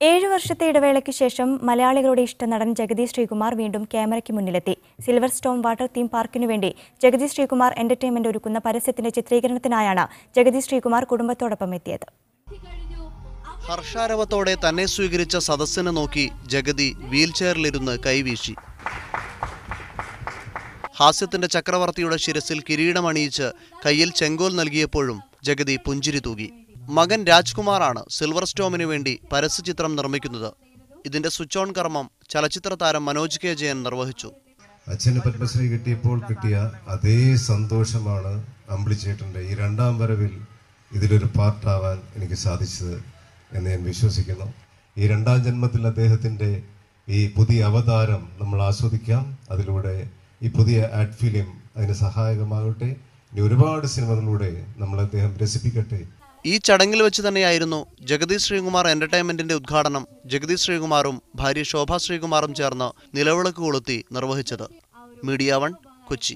7 വർഷത്തെ ഇടവേളയ്ക്ക് ശേഷം മലയാളികളുടെ ഇഷ്ടനടൻ ജഗതി ശ്രീകുമാർ വീണ്ടും ക്യാമറയ്ക്ക് മുന്നിലെത്തി. സിൽവർ സ്റ്റോം വാട്ടർ തീം പാർക്കിനു വേണ്ടി ജഗതി ശ്രീകുമാർ എന്റർടൈൻമെന്റ് ഒരുക്കുന്ന പരസ്യത്തിന്റെ ചിത്രീകരണത്തിനായാണ് ജഗതി ശ്രീകുമാർ കുടുംബത്തോടൊപ്പം എത്തിയത്. ഹർഷാരവത്തോടെ തന്നെ സ്വീകരിച്ച സദസ്സിനെ നോക്കി ജഗതി വീൽചെയറിലിരുന്ന് കൈവീശി. ഹാസ്യത്തിന്റെ ചക്രവർത്തിയുടെ ശിരസിൽ കിരീടമണിയിച്ച് കയ്യിൽ ചെങ്കോൽ നൽകിയപ്പോഴും ജഗതി പുഞ്ചിരി തൂകി. മകൻ രാജ്കുമാറാണ് സിൽവർ സ്റ്റോമിന് വേണ്ടി പരസ്യചിത്രം നിർമ്മിക്കുന്നത്. ഇതിന്റെ സ്വിച്ച് ഓൺ കർമ്മം ചലച്ചിത്ര താരം മനോജ് കെ ജയൻ നിർവഹിച്ചു. അച്ഛന് പത്മശ്രീ കിട്ടിയപ്പോൾ കിട്ടിയ അതേ സന്തോഷമാണ് അമ്പിളിച്ചേട്ടൻ്റെ ഈ രണ്ടാം വരവിൽ ഇതിലൊരു പാർട്ടാവാൻ എനിക്ക് സാധിച്ചത് എന്ന് ഞാൻ വിശ്വസിക്കുന്നു. ഈ രണ്ടാം ജന്മത്തിൽ അദ്ദേഹത്തിൻ്റെ ഈ പുതിയ അവതാരം നമ്മൾ ആസ്വദിക്കാം. അതിലൂടെ ഈ പുതിയ ആഡ് ഫിലിം അതിന് സഹായകമാകട്ടെ. ഇനി ഒരുപാട് സിനിമകളിലൂടെ നമ്മൾ അദ്ദേഹം രസിപ്പിക്കട്ടെ. ഈ ചടങ്ങിൽ വെച്ച് തന്നെയായിരുന്നു ജഗതി ശ്രീകുമാർ എന്റർടൈൻമെന്റിന്റെ ഉദ്ഘാടനം ജഗതി ശ്രീകുമാറും ഭാര്യ ശോഭ ശ്രീകുമാറും ചേർന്ന് നിലവിളക്ക് കൊളുത്തി നിർവഹിച്ചത്. മീഡിയ 1 കൊച്ചി.